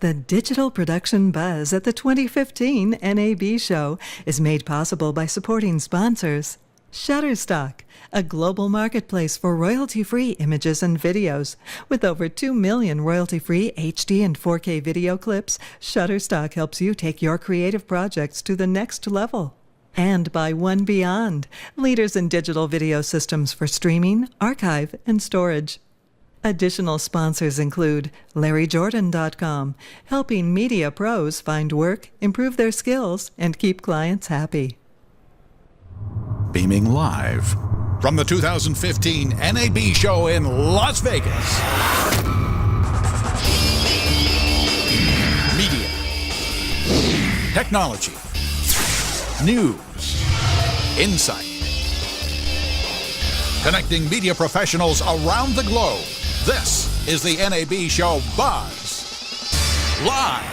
The digital production buzz at the 2015 NAB Show is made possible by supporting sponsors. Shutterstock, a global marketplace for royalty-free images and videos. With over 2 million royalty-free HD and 4K video clips, Shutterstock helps you take your creative projects to the next level. And by One Beyond, leaders in digital video systems for streaming, archive, and storage. Additional sponsors include LarryJordan.com, helping media pros find work, improve their skills, and keep clients happy. Beaming live from the 2015 NAB Show in Las Vegas. Media, technology, news, insight. Connecting media professionals around the globe. This is the NAB Show BuZZ Live.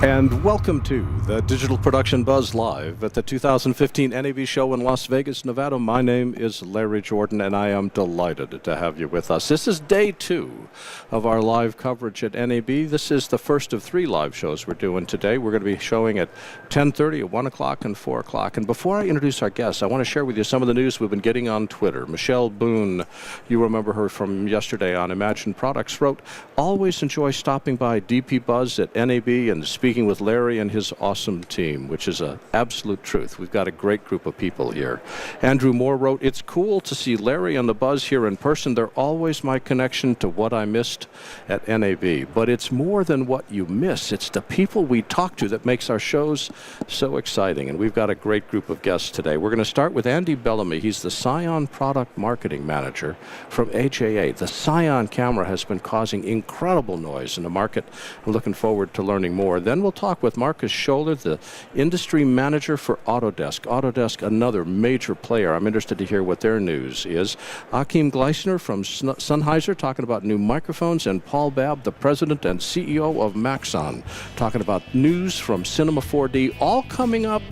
And welcome to the Digital Production BuZZ Live at the 2015 NAB Show in Las Vegas, Nevada. My name is Larry Jordan, and I am delighted to have you with us. This is day 2 of our live coverage at NAB. This is the first of 3 live shows we're doing today. We're going to be showing at 10:30, at 1 o'clock, and 4 o'clock. And before I introduce our guests, I want to share with you some of the news we've been getting on Twitter. Michelle Boone, you remember her from yesterday on Imagine Products, wrote, "Always enjoy stopping by DP BuZZ at NAB and speaking with Larry and his awesome team," which is an absolute truth. We've got a great group of people here. Andrew Moore wrote, "It's cool to see Larry and the BuZZ here in person. They're always my connection to what I missed at NAB. But it's more than what you miss. It's the people we talk to that makes our shows so exciting." And we've got a great group of guests today. We're going to start with Andy Bellamy. He's the CION Product Marketing Manager from AJA. The CION camera has been causing incredible noise in the market. I'm looking forward to learning more. Then we'll talk with Marcus Schioler, the industry manager for Autodesk. Autodesk, another major player. I'm interested to hear what their news is. Achim Gleisner from Sennheiser talking about new microphones, and Paul Babb, the president and CEO of Maxon, talking about news from Cinema 4D, all coming up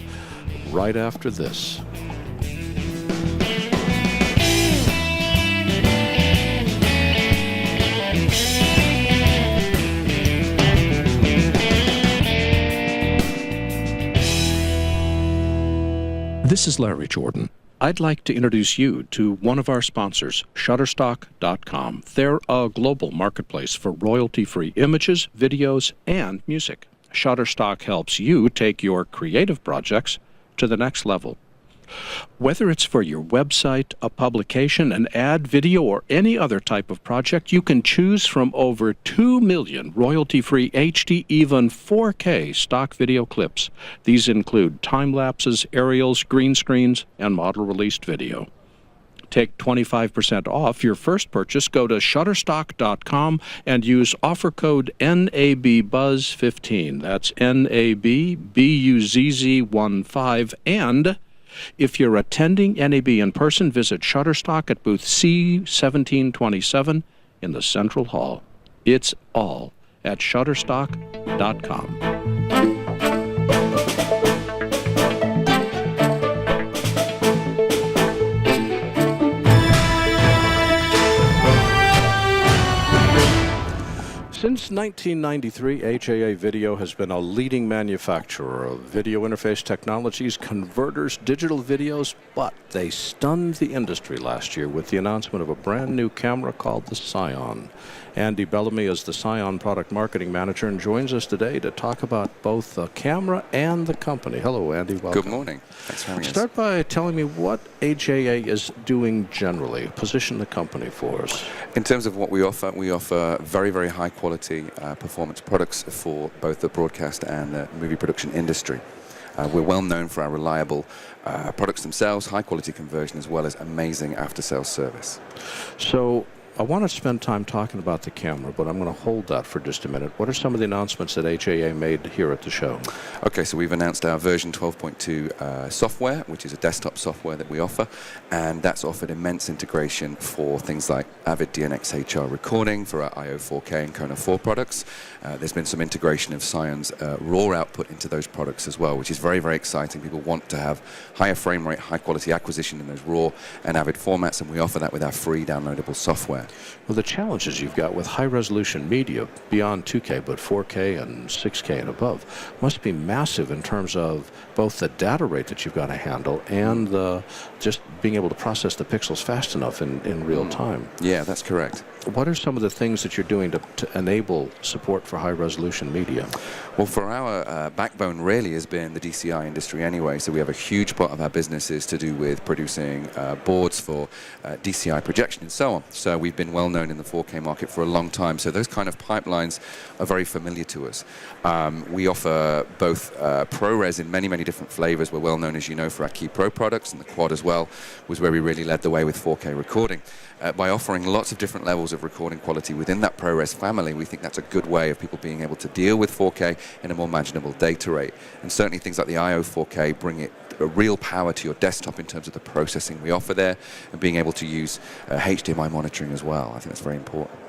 right after this. This is Larry Jordan. I'd like to introduce you to one of our sponsors, Shutterstock.com. They're a global marketplace for royalty-free images, videos, and music. Shutterstock helps you take your creative projects to the next level. Whether it's for your website, a publication, an ad, video, or any other type of project, you can choose from over 2 million royalty-free HD, even 4K stock video clips. These include time-lapses, aerials, green screens, and model-released video. Take 25% off your first purchase. Go to Shutterstock.com and use offer code NABBuzz15. That's NABBUZZ15. And if you're attending NAB in person, visit Shutterstock at booth C1727 in the Central Hall. It's all at Shutterstock.com. Since 1993, AJA Video has been a leading manufacturer of video interface technologies, converters, digital videos, but they stunned the industry last year with the announcement of a brand new camera called the CION. Andy Bellamy is the CION Product Marketing Manager and joins us today to talk about both the camera and the company. Hello, Andy. Welcome. Good morning. Thanks for having us. Start by telling me what AJA is doing generally. Position the company for us. In terms of what we offer very, very high quality performance products for both the broadcast and the movie production industry. We're well known for our reliable products themselves, high quality conversion, as well as amazing after sales service. So I want to spend time talking about the camera, but I'm going to hold that for just a minute. What are some of the announcements that AJA made here at the show? Okay, so we've announced our version 12.2 software, which is a desktop software that we offer, and that's offered immense integration for things like Avid DNX HR recording for our IO 4K and Kona 4 products. There's been some integration of CION's RAW output into those products as well, which is very, very exciting. People want to have higher frame rate, high quality acquisition in those RAW and Avid formats, and we offer that with our free downloadable software. that. Well, the challenges you've got with high-resolution media beyond 2K, but 4K and 6K and above, must be massive in terms of both the data rate that you've got to handle and just being able to process the pixels fast enough in real time. Yeah, that's correct. What are some of the things that you're doing to enable support for high-resolution media? Well, for our backbone really has been the DCI industry anyway, so we have a huge part of our business is to do with producing boards for DCI projection and so on. So we've been well known in the 4K market for a long time, so those kind of pipelines are very familiar to us. We offer both ProRes in many, many different flavors. We're well known, as you know, for our Key Pro products, and the Quad as well was where we really led the way with 4K recording. By offering lots of different levels of recording quality within that ProRes family, we think that's a good way of people being able to deal with 4K in a more manageable data rate. And certainly things like the IO 4K bring it a real power to your desktop in terms of the processing we offer there, and being able to use HDMI monitoring as well. I think that's very important.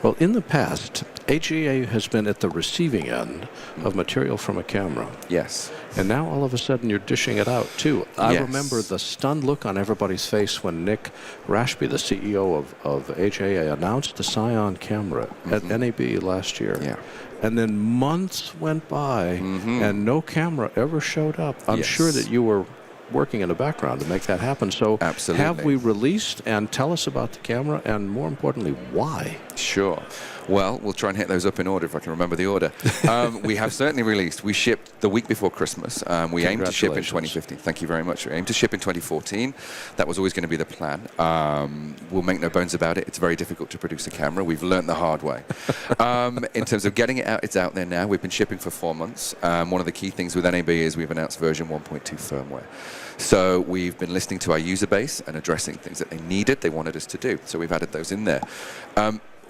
Well, in the past, AGA has been at the receiving end of material from a camera. Yes. And now all of a sudden you're dishing it out too. I Yes. remember the stunned look on everybody's face when Nick Rashby, the CEO of AGA, announced the CION camera at NAB last year. Yeah. And then months went by and no camera ever showed up. I'm Yes. sure that you were working in the background to make that happen. So Absolutely. have we released, and tell us about the camera, and more importantly, why? Sure. Well, we'll try and hit those up in order if I can remember the order. We have certainly released. We shipped the week before Christmas. We aim to ship in 2015. Thank you very much. We aim to ship in 2014. That was always going to be the plan. We'll make no bones about it. It's very difficult to produce a camera. We've learned the hard way. In terms of getting it out, it's out there now. We've been shipping for 4 months. One of the key things with NAB is we've announced version 1.2 firmware. So we've been listening to our user base and addressing things that they needed, they wanted us to do. So we've added those in there.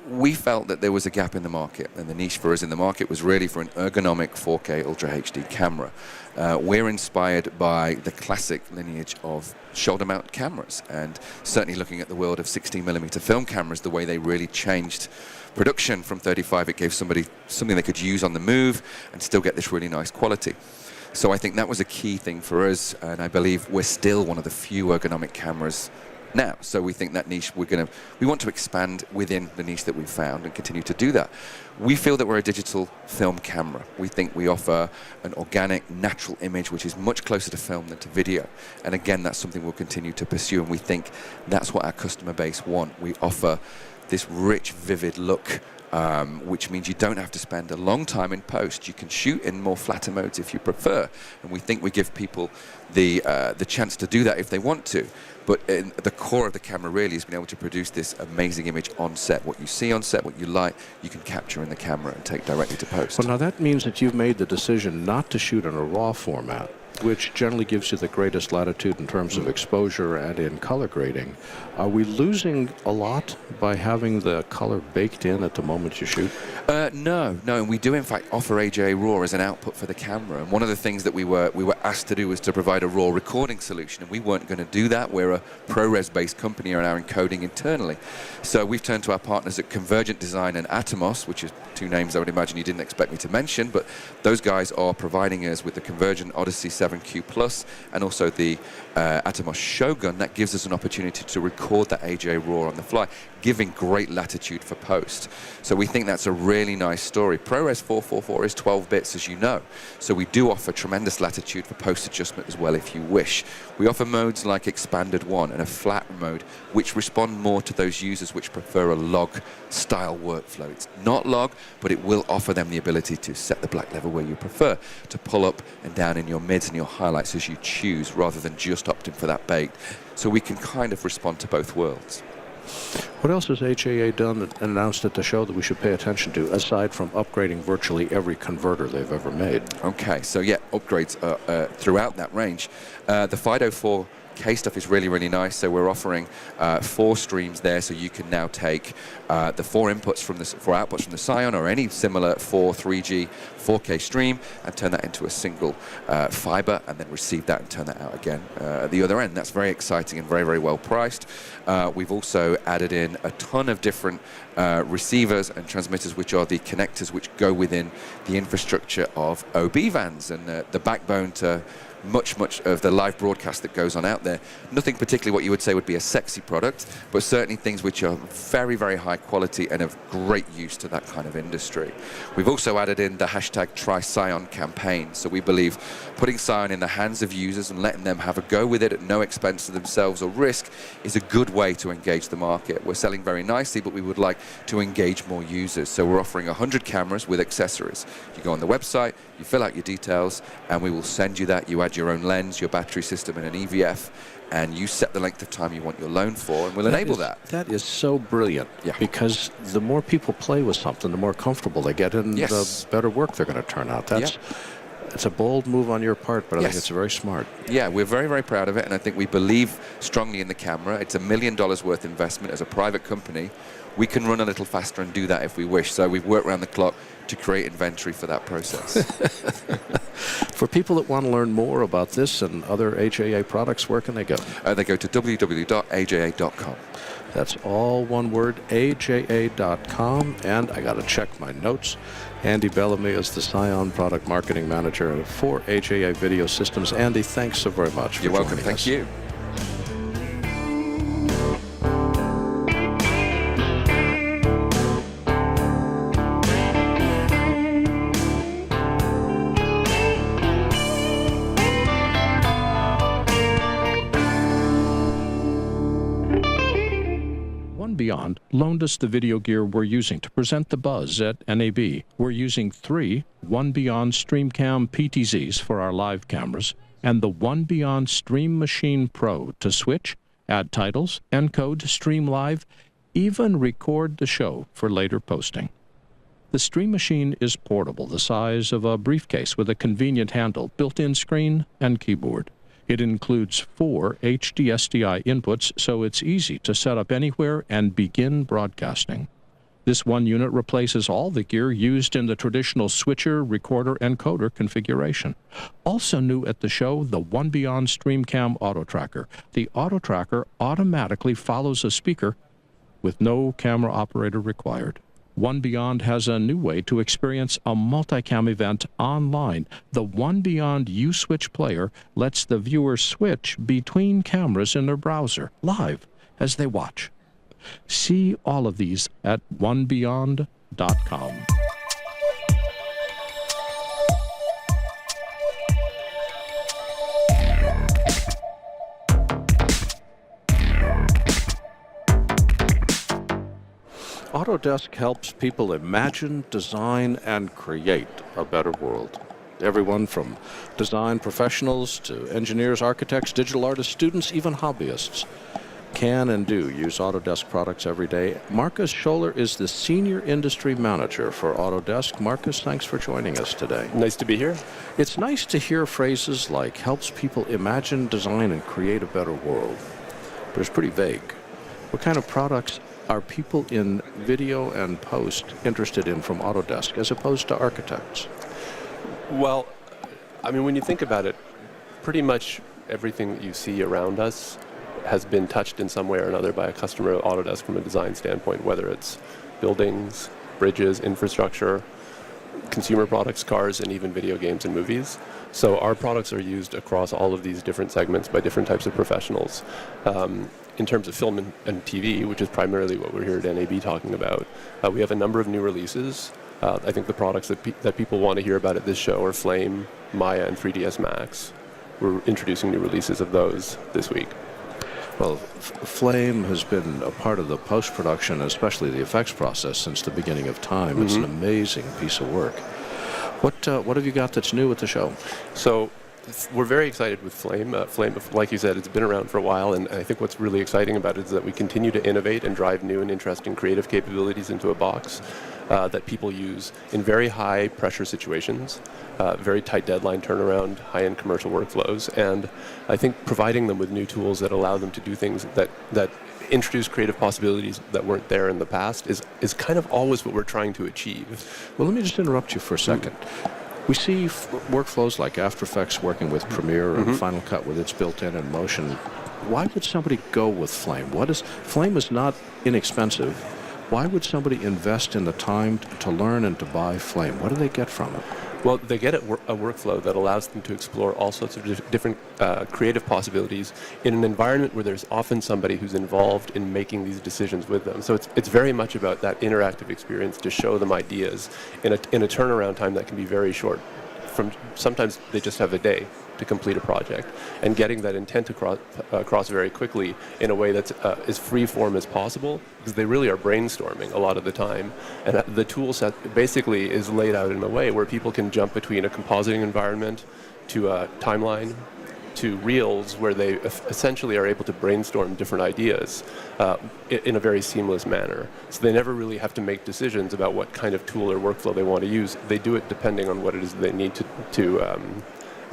We felt that there was a gap in the market, and the niche for us in the market was really for an ergonomic 4K Ultra HD camera. We're inspired by the classic lineage of shoulder-mount cameras, and certainly looking at the world of 16mm film cameras, the way they really changed production from 35, it gave somebody something they could use on the move and still get this really nice quality. So I think that was a key thing for us, and I believe we're still one of the few ergonomic cameras now. So we think that niche, we want to expand within the niche that we've found and continue to do that. We feel that we're a digital film camera. We think we offer an organic, natural image which is much closer to film than to video. And again, that's something we'll continue to pursue, and we think that's what our customer base want. We offer this rich, vivid look, which means you don't have to spend a long time in post. You can shoot in more flatter modes if you prefer, and we think we give people the chance to do that if they want to. But in the core of the camera really is being able to produce this amazing image on set. What you see on set, what you like, you can capture in the camera and take directly to post. Well, now that means that you've made the decision not to shoot in a RAW format, which generally gives you the greatest latitude in terms of exposure and in color grading. Are we losing a lot by having the color baked in at the moment you shoot? No, and we do in fact offer AJA RAW as an output for the camera. And one of the things that we were asked to do was to provide a RAW recording solution, and we weren't going to do that. We're a ProRes-based company and are encoding internally. So we've turned to our partners at Convergent Design and Atomos, which are two names I would imagine you didn't expect me to mention, but those guys are providing us with the Convergent Odyssey 7Q Plus and also the Atomos Shogun. That gives us an opportunity to record that AJA RAW on the fly, giving great latitude for post. So we think that's a really nice story. ProRes 444 is 12 bits, as you know, so we do offer tremendous latitude for post adjustment as well if you wish. We offer modes like Expanded 1 and a flat mode, which respond more to those users which prefer a log style workflow. It's not log, but it will offer them the ability to set the black level where you prefer, to pull up and down in your mids and your highlights as you choose, rather than just opting for that baked. So we can kind of respond to both worlds. What else has HAA done and announced at the show that we should pay attention to, aside from upgrading virtually every converter they've ever made? Okay, so yeah, upgrades throughout that range. The FIDO 4K stuff is really, really nice. So we're offering 4 streams there, so you can now take the 4 outputs from the CION or any similar 3G 4K stream and turn that into a single fiber, and then receive that and turn that out again at the other end. That's very exciting and very, very well priced. We've also added in a ton of different receivers and transmitters, which are the connectors which go within the infrastructure of OB vans, and the backbone to much of the live broadcast that goes on out there. Nothing particularly what you would say would be a sexy product, but certainly things which are very, very high quality and of great use to that kind of industry. We've also added in the hashtag Try CION campaign. So we believe putting CION in the hands of users and letting them have a go with it at no expense to themselves or risk is a good way to engage the market. We're selling very nicely, but we would like to engage more users. So we're offering 100 cameras with accessories. You go on the website, you fill out your details, and we will send you that. You add your own lens, your battery system, and an EVF, and you set the length of time you want your loan for, and we'll enable that. That is so brilliant, because the more people play with something, the more comfortable they get, and the better work they're going to turn out. It's a bold move on your part, but I think it's very smart. Yeah, we're very, very proud of it, and I think we believe strongly in the camera. It's $1 million worth investment as a private company. We can run a little faster and do that if we wish, so we've worked around the clock to create inventory for that process. For people that want to learn more about this and other AJA products, where can they go? They go to www.aja.com. That's all one word, aja.com. And I got to check my notes. Andy Bellamy is the CION Product Marketing Manager for AJA Video Systems. Andy, thanks so very much for You're welcome. joining us. Thank you. Beyond loaned us the video gear we're using to present the BuZZ at NAB. We're using 3 One Beyond StreamCam PTZs for our live cameras and the One Beyond Stream Machine Pro to switch, add titles, encode, stream live, even record the show for later posting. The Stream Machine is portable, the size of a briefcase with a convenient handle, built-in screen, and keyboard. It includes 4 HDSDI inputs, so it's easy to set up anywhere and begin broadcasting. This one unit replaces all the gear used in the traditional switcher, recorder, encoder configuration. Also new at the show, the One Beyond StreamCam Auto Tracker. The Auto Tracker automatically follows a speaker with no camera operator required. One Beyond has a new way to experience a multicam event online. The One Beyond U-Switch player lets the viewer switch between cameras in their browser, live, as they watch. See all of these at onebeyond.com. Autodesk helps people imagine, design, and create a better world. Everyone from design professionals to engineers, architects, digital artists, students, even hobbyists can and do use Autodesk products every day. Marcus Schioler is the Senior Industry Manager for Autodesk. Marcus, thanks for joining us today. Nice to be here. It's nice to hear phrases like helps people imagine, design, and create a better world, but it's pretty vague. What kind of products are people in video and post interested in from Autodesk as opposed to architects? Well, I mean, when you think about it, pretty much everything that you see around us has been touched in some way or another by a customer of Autodesk from a design standpoint, whether it's buildings, bridges, infrastructure, consumer products, cars, and even video games and movies. So our products are used across all of these different segments by different types of professionals. In terms of film and TV, which is primarily what we're here at NAB talking about, we have a number of new releases. I think the products that people want to hear about at this show are Flame, Maya, and 3ds Max. We're introducing new releases of those this week. Well, Flame has been a part of the post-production, especially the effects process, since the beginning of time. It's an amazing piece of work. What have you got that's new at the show? So we're very excited with Flame. Flame, like you said, it's been around for a while, and I think what's really exciting about it is that we continue to innovate and drive new and interesting creative capabilities into a box that people use in very high pressure situations, very tight deadline turnaround, high-end commercial workflows, and I think providing them with new tools that allow them to do things that introduce creative possibilities that weren't there in the past is kind of always what we're trying to achieve. Well, let me just interrupt you for a second. We see workflows like After Effects working with Premiere and Final Cut with its built-in and motion. Why would somebody go with Flame? Flame is not inexpensive, Why would somebody invest in the time to learn and to buy Flame? What do they get from it? Well, they get a workflow that allows them to explore all sorts of different creative possibilities in an environment where there's often somebody who's involved in making these decisions with them. So it's very much about that interactive experience to show them ideas in a turnaround time that can be very short. Sometimes they just have a day to complete a project, and getting that intent across very quickly in a way that's as free form as possible, because they really are brainstorming a lot of the time. And the tool set basically is laid out in a way where people can jump between a compositing environment to a timeline to reels, where they essentially are able to brainstorm different ideas in a very seamless manner. So they never really have to make decisions about what kind of tool or workflow they want to use. They do it depending on what it is they need to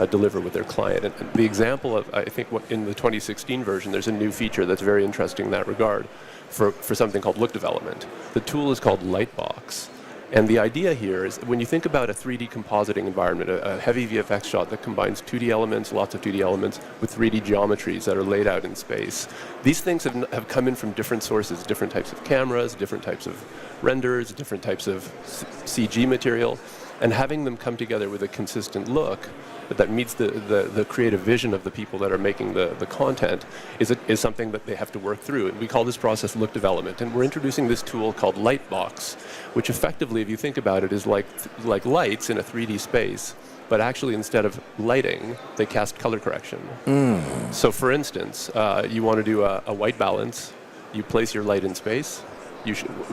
deliver with their client. And the example of, I think, in the 2016 version, there's a new feature that's very interesting in that regard for something called look development. The tool is called Lightbox. And the idea here is when you think about a 3D compositing environment, a heavy VFX shot that combines 2D elements, lots of 2D elements, with 3D geometries that are laid out in space, these things have come in from different sources, different types of cameras, different types of renders, different types of CG material, and having them come together with a consistent look that meets the creative vision of the people that are making the content is something that they have to work through. And we call this process look development. And we're introducing this tool called Lightbox, which effectively, if you think about it, is like lights in a 3D space, but actually instead of lighting, they cast color correction. So for instance, you want to do a white balance, you place your light in space,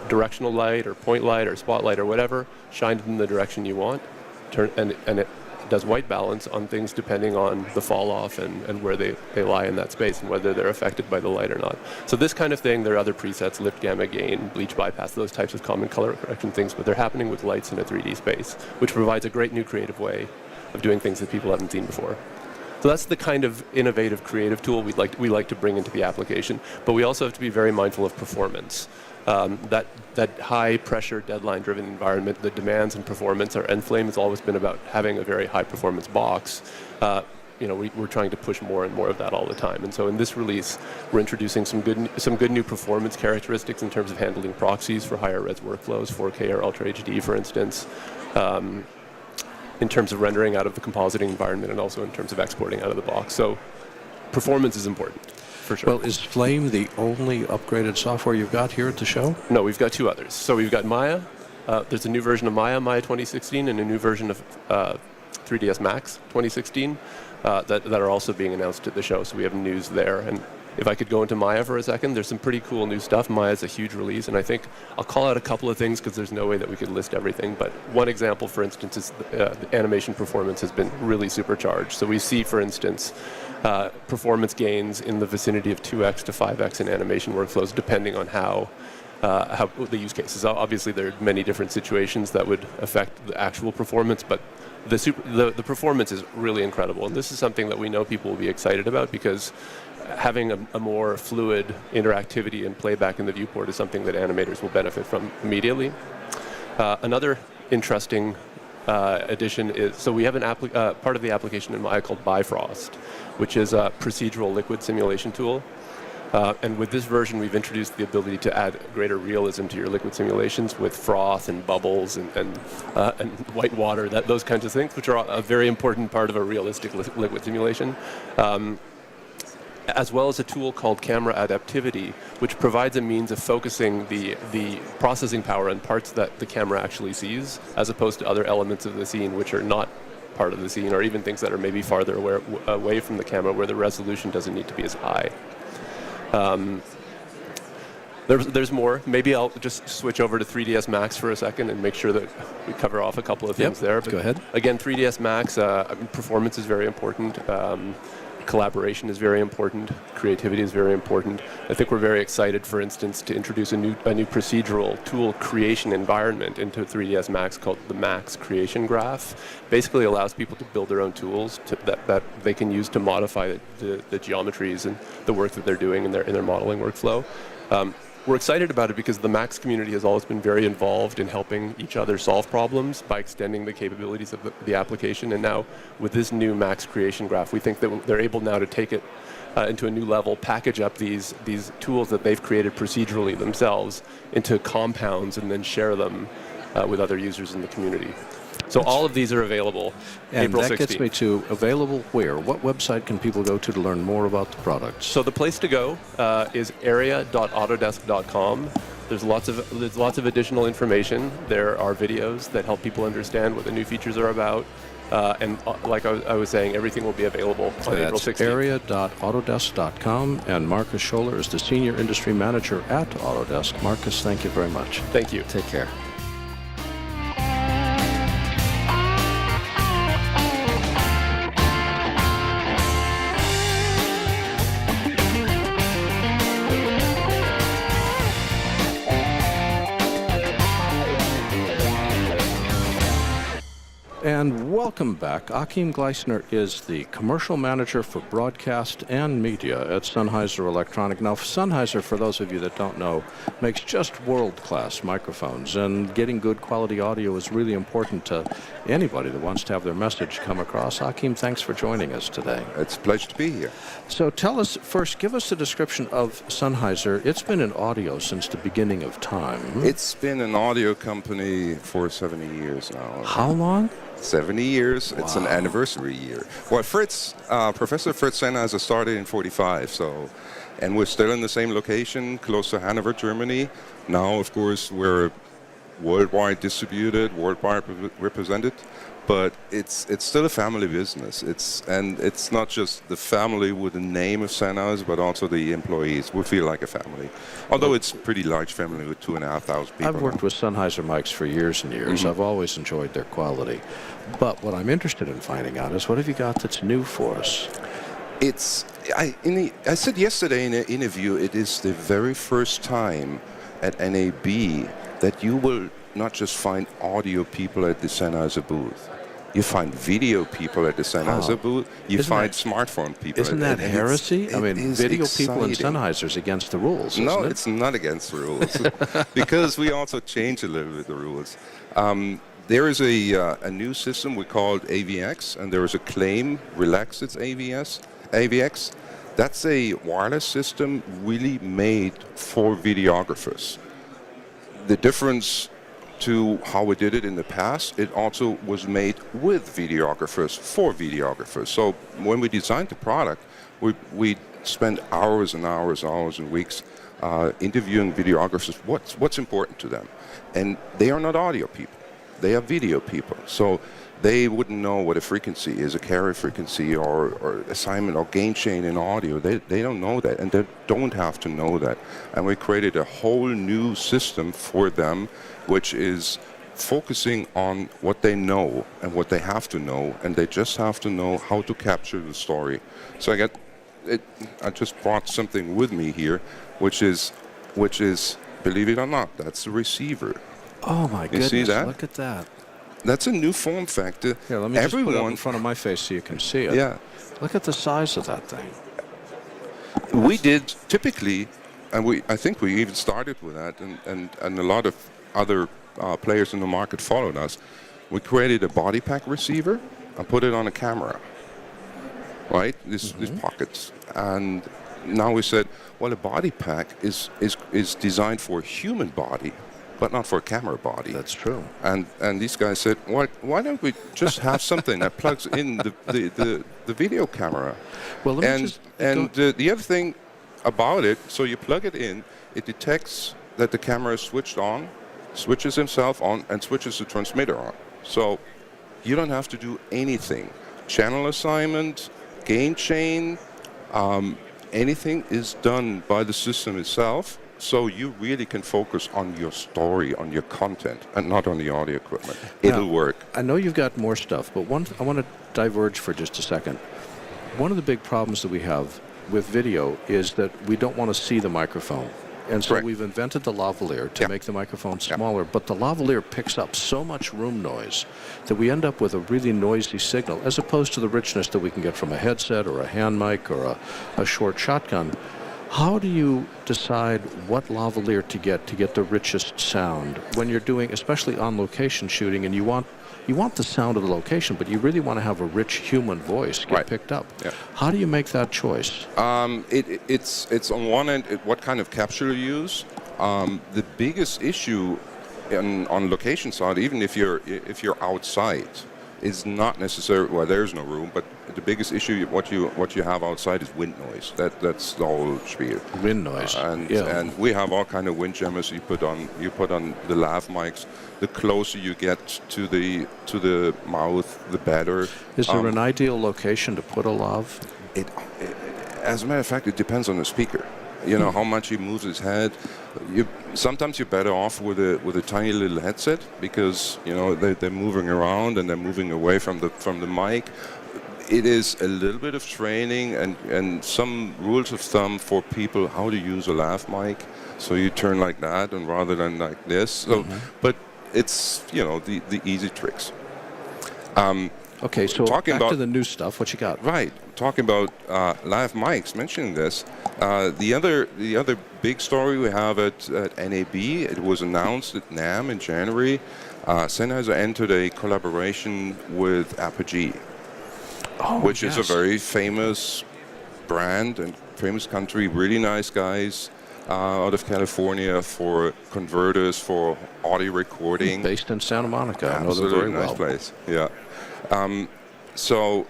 directional light or point light or spotlight or whatever, shine it in the direction you want, and it does white balance on things depending on the fall off and where they lie in that space and whether they're affected by the light or not. So this kind of thing, there are other presets, lift, gamma, gain, bleach, bypass, those types of common color correction things, but they're happening with lights in a 3D space, which provides a great new creative way of doing things that people haven't seen before. So that's the kind of innovative creative tool we like to bring into the application, but we also have to be very mindful of performance. That high-pressure, deadline-driven environment, the demands and performance, and Flame has always been about having a very high-performance box. We're trying to push more and more of that all the time. And so in this release, we're introducing some good new performance characteristics in terms of handling proxies for higher res workflows, 4K or Ultra HD, for instance, in terms of rendering out of the compositing environment, and also in terms of exporting out of the box. So performance is important. For sure. Well, is Flame the only upgraded software you've got here at the show? No, we've got two others. So we've got Maya. There's a new version of Maya 2016, and a new version of 3ds Max 2016 that are also being announced at the show. So we have news there. And if I could go into Maya for a second, there's some pretty cool new stuff. Maya's a huge release, and I think I'll call out a couple of things because there's no way that we could list everything. But one example, for instance, is the animation performance has been really supercharged. So we see, for instance, performance gains in the vicinity of 2x to 5x in animation workflows, depending on how the use cases. Obviously, there are many different situations that would affect the actual performance, but the performance is really incredible. And this is something that we know people will be excited about, because having a more fluid interactivity and playback in the viewport is something that animators will benefit from immediately. Another interesting addition is, so we have part of the application in Maya called Bifrost, which is a procedural liquid simulation tool. And with this version, we've introduced the ability to add greater realism to your liquid simulations with froth and bubbles and white water, those kinds of things, which are a very important part of a realistic liquid simulation. As well as a tool called Camera Adaptivity, which provides a means of focusing the processing power on parts that the camera actually sees, as opposed to other elements of the scene which are not part of the scene, or even things that are maybe farther away from the camera where the resolution doesn't need to be as high. There's more. Maybe I'll just switch over to 3ds Max for a second and make sure that we cover off a couple of things there. But go ahead. Again, 3ds Max, performance is very important. Collaboration is very important. Creativity is very important. I think we're very excited, for instance, to introduce a new procedural tool creation environment into 3ds Max called the Max Creation Graph. Basically allows people to build their own tools that they can use to modify the geometries and the work that they're doing in their modeling workflow. We're excited about it because the Max community has always been very involved in helping each other solve problems by extending the capabilities of the application. And now with this new Max creation graph, we think that they're able now to take it into a new level, package up these tools that they've created procedurally themselves into compounds and then share them with other users in the community. So all of these are available April 16th. And that gets me to available where? What website can people go to learn more about the products? So the place to go is area.autodesk.com. There's lots of additional information. There are videos that help people understand what the new features are about. And like I was saying, everything will be available on April 16th. area.autodesk.com, and Marcus Schioler is the Senior Industry Manager at Autodesk. Marcus, thank you very much. Thank you. Take care. And welcome back. Achim Gleisner is the Commercial Manager for Broadcast and Media at Sennheiser Electronic. Now, Sennheiser, for those of you that don't know, makes just world-class microphones, and getting good quality audio is really important to anybody that wants to have their message come across. Achim, thanks for joining us today. It's a pleasure to be here. So tell us, first, give us a description of Sennheiser. It's been in audio since the beginning of time. It's been an audio company for 70 years now. How long? 70 years. Wow. It's an anniversary year. Well, Professor Fritz Sennheiser started in 45, and we're still in the same location, close to Hanover, Germany. Now, of course, we're worldwide distributed, worldwide represented, but it's still a family business. It's not just the family with the name of Sennheiser, but also the employees. We feel like a family, although it's a pretty large family with 2,500 people. I've worked with Sennheiser mics for years and years. I've always enjoyed their quality. But what I'm interested in finding out is, what have you got that's new for us? I said yesterday in an interview, it is the very first time at NAB that you will not just find audio people at the Sennheiser booth. You find video people at the Sennheiser booth. You find smartphone people. Isn't that heresy? I mean, video people in Sennheiser's against the rules, isn't No, it? it's not against the rules. Because we also change a little bit the rules. There is a new system we called AVX, and there is a claim, relax, it's AVX. That's a wireless system really made for videographers. The difference to how we did it in the past, it also was made with videographers, for videographers. So when we designed the product, we spent hours and hours and weeks interviewing videographers, what's important to them. And they are not audio people, they are video people. So they wouldn't know what a frequency is, a carrier frequency or assignment or gain chain in audio. They don't know that, and they don't have to know that. And we created a whole new system for them, which is focusing on what they know and what they have to know, and they just have to know how to capture the story. So I just brought something with me here, which is, believe it or not, that's a receiver. Oh my goodness! You see that? Look at that. That's a new form factor. Here, let me just put it up in front of my face so you can see it. Yeah. Look at the size of that thing. We did typically, and I think we even started with that, and a lot of other players in the market followed us. We created a body pack receiver and put it on a camera, right? These pockets. And now we said, well, a body pack is designed for a human body, but not for a camera body. That's true. And these guys said, why don't we just have something that plugs in the video camera? Well, let me the other thing about it, so you plug it in, it detects that the camera is switched on, switches himself on, and switches the transmitter on. So you don't have to do anything. Channel assignment, gain chain, anything is done by the system itself. So you really can focus on your story, on your content, and not on the audio equipment. It'll work. I know you've got more stuff, but I want to diverge for just a second. One of the big problems that we have with video is that we don't want to see the microphone. And so we've invented the lavalier to make the microphone smaller, but the lavalier picks up so much room noise that we end up with a really noisy signal, as opposed to the richness that we can get from a headset or a hand mic or a short shotgun. How do you decide what lavalier to get the richest sound when you're doing, especially on location shooting, and you want the sound of the location, but you really want to have a rich human voice get picked up? Yeah. How do you make that choice? It's on one end what kind of capture you use. The biggest issue on location side, even if you're outside, is not necessarily, well, there's no room, but the biggest issue what you have outside is wind noise. That's the whole spiel. Wind noise. And we have all kind of wind jammers you put on the lav mics. The closer you get to the mouth, the better. Is there an ideal location to put a lav? As a matter of fact, it depends on the speaker. You know how much he moves his head. Sometimes you're better off with a tiny little headset because they're moving around and they're moving away from the mic. It is a little bit of training and some rules of thumb for people how to use a lav mic. So you turn like that and rather than like this. So, but it's the easy tricks. Okay, so back to the new stuff. What you got? Right. Talking about live mics, mentioning this, the other big story we have at NAB, it was announced at NAM in January, Sennheiser entered a collaboration with Apogee, which is a very famous brand and famous country, really nice guys out of California for converters, for audio recording. Based in Santa Monica. I know Absolutely them very nice well. Place, yeah. So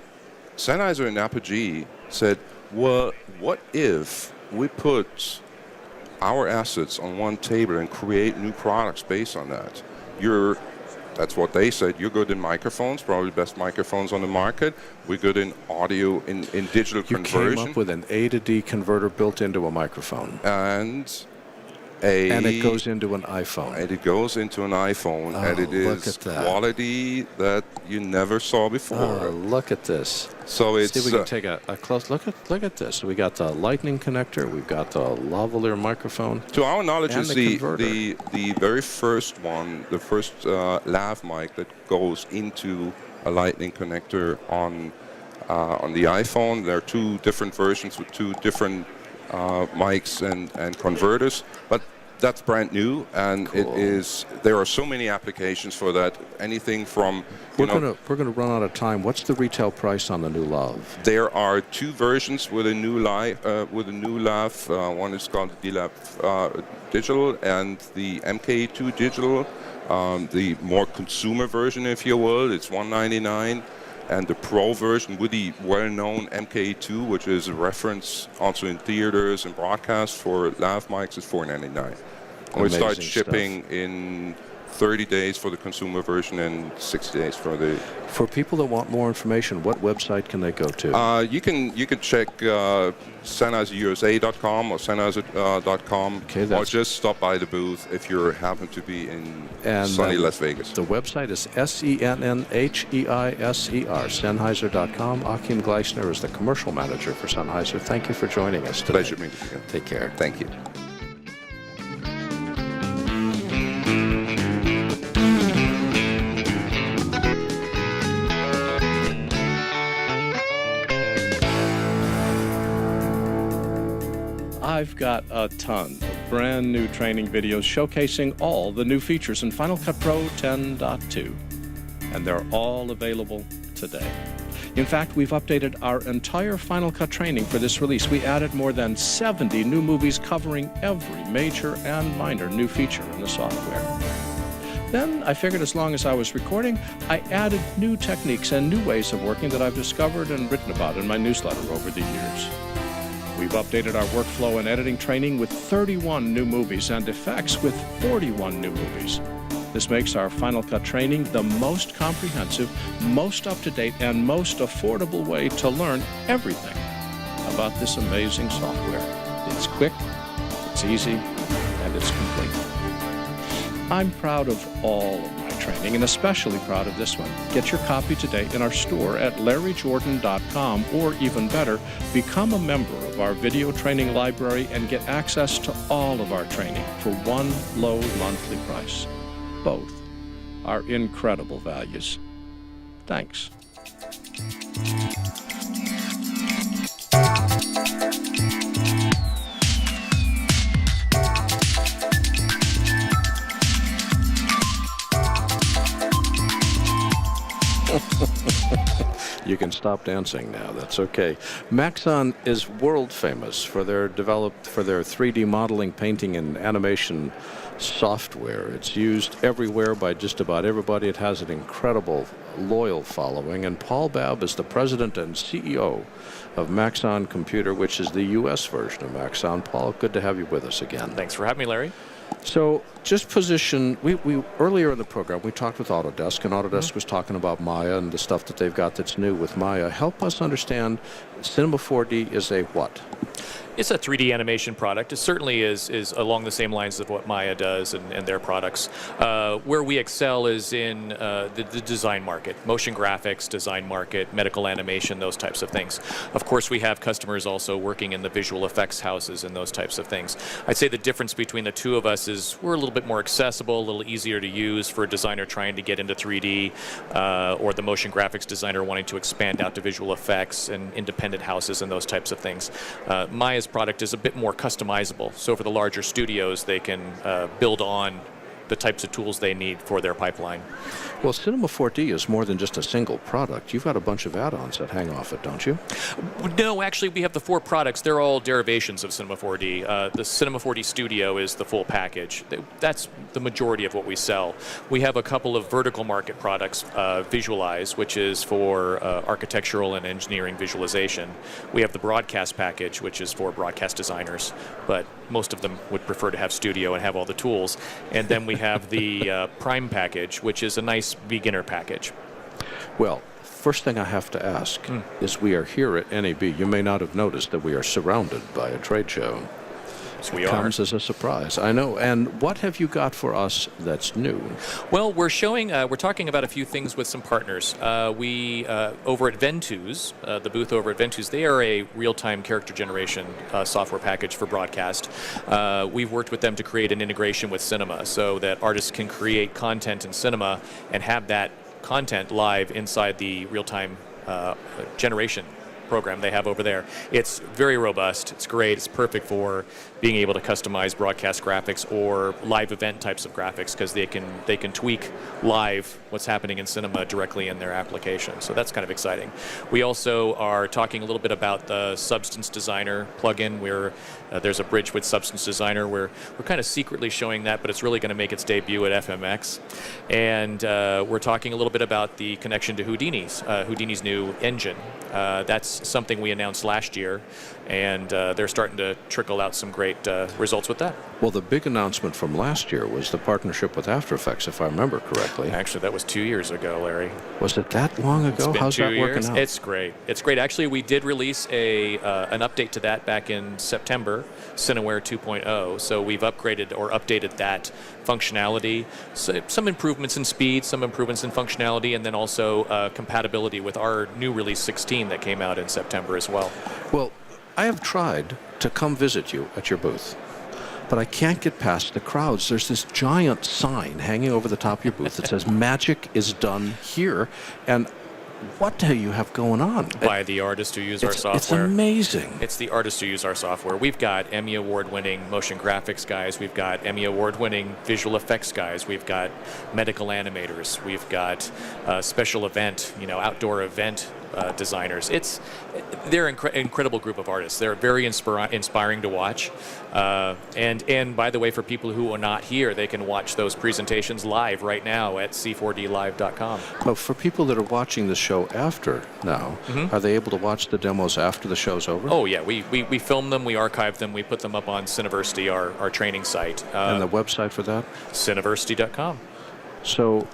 Sennheiser and Apogee said, well, what if we put our assets on one table and create new products based on that? That's what they said. You're good in microphones, probably the best microphones on the market. We're good in audio, in digital conversion. You came up with an A to D converter built into a microphone. And it goes into an iPhone. And it goes into an iPhone, and it is quality that you never saw before. Oh, look at this. So it's. See if we can take a close look at this. We got the lightning connector. We've got the lavalier microphone. To our knowledge, is the very first one, the first lav mic that goes into a lightning connector on the iPhone. There are two different versions with two different mics and converters, but that's brand new, and it is. There are so many applications for that. Anything from we're gonna run out of time. What's the retail price on the new lav? There are two versions with a new lav. One is called the D-Lab Digital and the MK2 Digital. The more consumer version, if you will, it's $199. And the Pro version with the well-known MK2, which is a reference also in theaters and broadcast for lav mics, is $499. And we start shipping in 30 days for the consumer version and 60 days for the... For people that want more information, what website can they go to? You can check SennheiserUSA.com or Sennheiser.com, or just stop by the booth if you happen to be in sunny Las Vegas. The website is SENNHEISER, Sennheiser.com. Achim Gleisner is the commercial manager for Sennheiser. Thank you for joining us today. Pleasure meeting you. Take care. Thank you. I've got a ton of brand new training videos showcasing all the new features in Final Cut Pro 10.2, and they're all available today. In fact, we've updated our entire Final Cut training for this release. We added more than 70 new movies covering every major and minor new feature in the software. Then I figured as long as I was recording, I added new techniques and new ways of working that I've discovered and written about in my newsletter over the years. We've updated our workflow and editing training with 31 new movies and effects with 41 new movies. This makes our Final Cut training the most comprehensive, most up-to-date, and most affordable way to learn everything about this amazing software. It's quick, it's easy, and it's complete. I'm proud of all of my training, and especially proud of this one. Get your copy today in our store at larryjordan.com, or even better, become a member of our video training library and get access to all of our training for one low monthly price. Both are incredible values. Thanks. You can stop dancing now. That's okay. Maxon is world famous for their 3D modeling, painting, and animation software. It's used everywhere by just about everybody. It has an incredible loyal following. And Paul Babb is the president and CEO of Maxon Computer, which is the U.S. version of Maxon. Paul, good to have you with us again. Thanks for having me, Larry. So just position, we earlier in the program, we talked with Autodesk, and Autodesk was talking about Maya and the stuff that they've got that's new with Maya. Help us understand, Cinema 4D is a what? It's a 3D animation product. It certainly is along the same lines of what Maya does and their products. Where we excel is in the design market, motion graphics, design market, medical animation, those types of things. Of course, we have customers also working in the visual effects houses and those types of things. I'd say the difference between the two of us is we're a little bit more accessible, a little easier to use for a designer trying to get into 3D or the motion graphics designer wanting to expand out to visual effects and independent houses and those types of things. Maya's product is a bit more customizable, so for the larger studios they can build on the types of tools they need for their pipeline. Well, Cinema 4D is more than just a single product. You've got a bunch of add-ons that hang off it, don't you? No, actually, we have the 4 products. They're all derivations of Cinema 4D. The Cinema 4D Studio is the full package. That's the majority of what we sell. We have a couple of vertical market products, Visualize, which is for architectural and engineering visualization. We have the Broadcast package, which is for broadcast designers, but most of them would prefer to have Studio and have all the tools. And then we have the Prime package, which is a nice beginner package. Well, first thing I have to ask is we are here at NAB. You may not have noticed that we are surrounded by a trade show. Yes, we it are. Comes as a surprise. I know. And what have you got for us that's new? Well, we're talking about a few things with some partners. We over at Ventus, the booth over at Ventus, they are a real-time character generation software package for broadcast. We've worked with them to create an integration with Cinema so that artists can create content in Cinema and have that content live inside the real-time generation program they have over there. It's very robust. It's great. It's perfect for being able to customize broadcast graphics or live event types of graphics because they can tweak live what's happening in Cinema directly in their application. So that's kind of exciting. We also are talking a little bit about the Substance Designer plugin where there's a bridge with Substance Designer where we're kind of secretly showing that, but it's really going to make its debut at FMX. And we're talking a little bit about the connection to Houdini's new engine. That's something we announced last year, and they're starting to trickle out some great results with that. Well, the big announcement from last year was the partnership with After Effects, if I remember correctly. Actually, that was 2 years ago, Larry. Was it that long ago? It's been How's 2 that years. working out? It's great. It's great. Actually, we did release an update to that back in September, Cineware 2.0. So we've upgraded or updated that functionality. So some improvements in speed, some improvements in functionality, and then also compatibility with our new release 16 that came out in September as well. Well, I have tried to come visit you at your booth, but I can't get past the crowds. There's this giant sign hanging over the top of your booth that says magic is done here. And what do you have going on? By the artists who use our software. It's amazing. It's the artists who use our software. We've got Emmy Award-winning motion graphics guys. We've got Emmy Award-winning visual effects guys. We've got medical animators. We've got special event, outdoor event designers. They're an incredible group of artists. They're very inspiring to watch. And by the way, for people who are not here, they can watch those presentations live right now at c4dlive.com. Well, for people that are watching the show after now, are they able to watch the demos after the show's over? Oh, yeah. We film them, we archive them, we put them up on Cineversity, our training site. And the website for that? Cineversity.com. So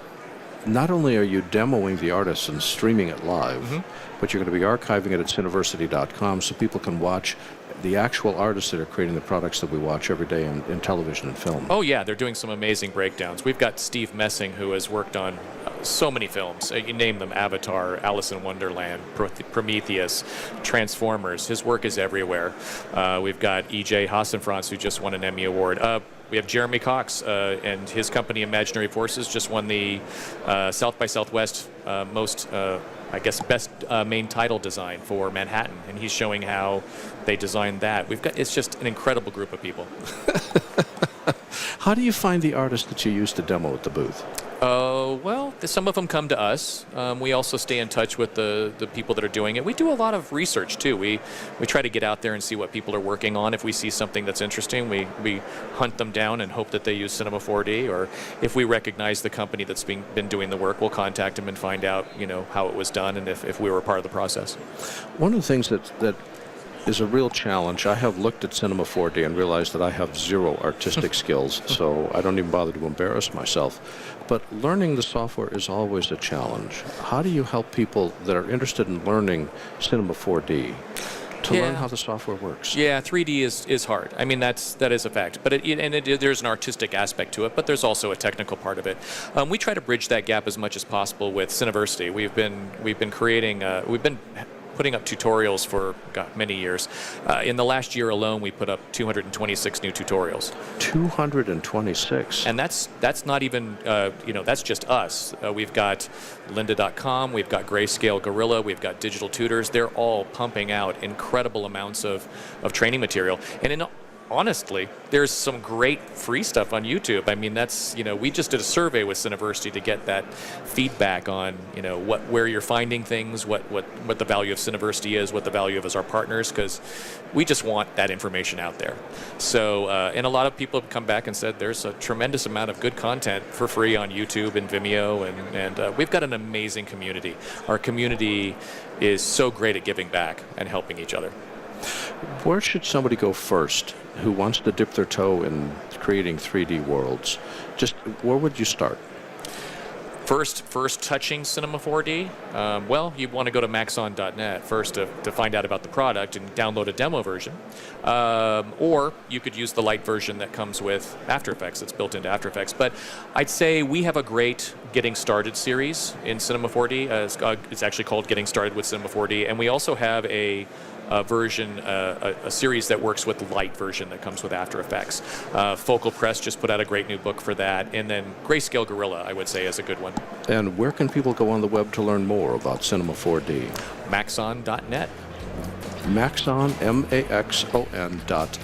not only are you demoing the artists and streaming it live, but you're going to be archiving it at cineversity.com so people can watch the actual artists that are creating the products that we watch every day in television and film. Oh, yeah. They're doing some amazing breakdowns. We've got Steve Messing, who has worked on so many films. You name them: Avatar, Alice in Wonderland, Prometheus, Transformers. His work is everywhere. We've got E.J. Hassenfranz, who just won an Emmy Award. We have Jeremy Cox and his company Imaginary Forces just won the South by Southwest best main title design for Manhattan, and he's showing how they designed that. It's just an incredible group of people. How do you find the artists that you use to demo at the booth? Oh, Well, some of them come to us. We also stay in touch with the people that are doing it. We do a lot of research too. We try to get out there and see what people are working on. If we see something that's interesting, we hunt them down and hope that they use Cinema 4D. Or if we recognize the company that's been doing the work, we'll contact them and find out, how it was done and if we were a part of the process. One of the things that is a real challenge. I have looked at Cinema 4D and realized that I have zero artistic skills, so I don't even bother to embarrass myself. But learning the software is always a challenge. How do you help people that are interested in learning Cinema 4D to learn how the software works? Yeah, 3D is hard. I mean, that is a fact. But there's an artistic aspect to it, but there's also a technical part of it. We try to bridge that gap as much as possible with Cineversity. We've been creating putting up tutorials for many years. In the last year alone, we put up 226 new tutorials. 226. And that's not even that's just us. We've got lynda.com, we've got Grayscale Gorilla, we've got Digital Tutors. They're all pumping out incredible amounts of training material. And honestly, there's some great free stuff on YouTube. I mean, we just did a survey with Cineversity to get that feedback on, where you're finding things, what the value of Cineversity is, what the value of as our partners, because we just want that information out there. So, and a lot of people have come back and said there's a tremendous amount of good content for free on YouTube and Vimeo, and we've got an amazing community. Our community is so great at giving back and helping each other. Where should somebody go first who wants to dip their toe in creating 3D worlds? Just where would you start? First touching Cinema 4D? You want to go to maxon.net first to find out about the product and download a demo version. Or you could use the light version that comes with After Effects. It's built into After Effects. But I'd say we have a great Getting Started series in Cinema 4D. It's actually called Getting Started with Cinema 4D. And we also have a version, a series that works with the light version that comes with After Effects. Focal Press just put out a great new book for that. And then Grayscale Gorilla, I would say, is a good one. And where can people go on the web to learn more about Cinema 4D? Maxon.net. Maxon, MAXON.net.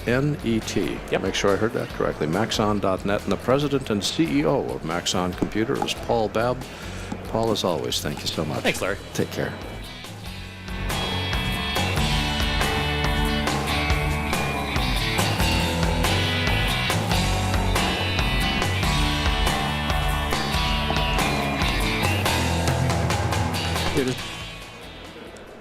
Yep. Make sure I heard that correctly. Maxon.net. And the president and CEO of Maxon Computer is Paul Babb. Paul, as always, thank you so much. Thanks, Larry. Take care.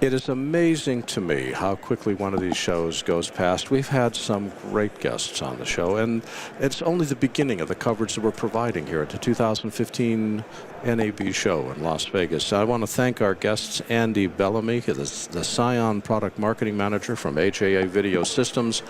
It is amazing to me how quickly one of these shows goes past. We've had some great guests on the show, and it's only the beginning of the coverage that we're providing here at the 2015 NAB Show in Las Vegas. I want to thank our guests, Andy Bellamy, the CION Product Marketing Manager from HAA Video Systems,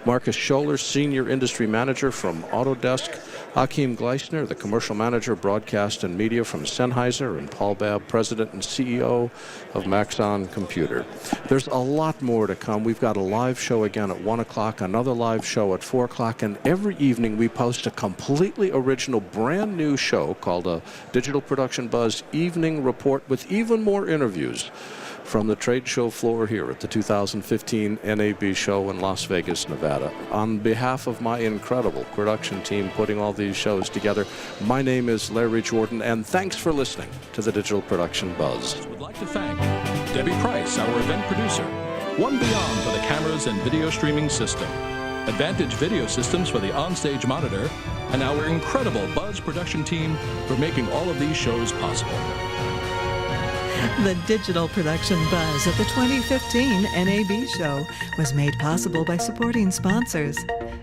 Marcus Schioler, Senior Industry Manager from Autodesk, Hakeem Gleisner, the Commercial Manager, Broadcast and Media from Sennheiser, and Paul Babb, President and CEO of Maxon Computer. There's a lot more to come. We've got a live show again at 1 o'clock, another live show at 4 o'clock, and every evening we post a completely original, brand new show called a Digital Production Buzz Evening Report with even more interviews from the trade show floor here at the 2015 NAB Show in Las Vegas, Nevada. On behalf of my incredible production team putting all these shows together, my name is Larry Jordan, and thanks for listening to the Digital Production Buzz. Would like to thank Debbie Price, our event producer, One Beyond for the cameras and video streaming system, Advantage Video Systems for the onstage monitor, and our incredible BuZZ production team for making all of these shows possible. The Digital Production Buzz at the 2015 NAB Show was made possible by supporting sponsors.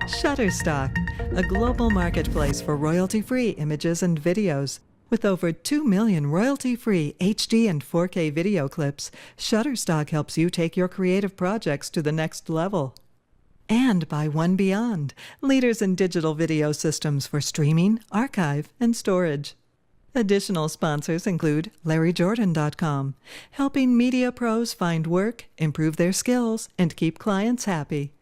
Shutterstock, a global marketplace for royalty-free images and videos. With over 2 million royalty-free HD and 4K video clips, Shutterstock helps you take your creative projects to the next level. And by One Beyond, leaders in digital video systems for streaming, archive, and storage. Additional sponsors include LarryJordan.com, helping media pros find work, improve their skills, and keep clients happy.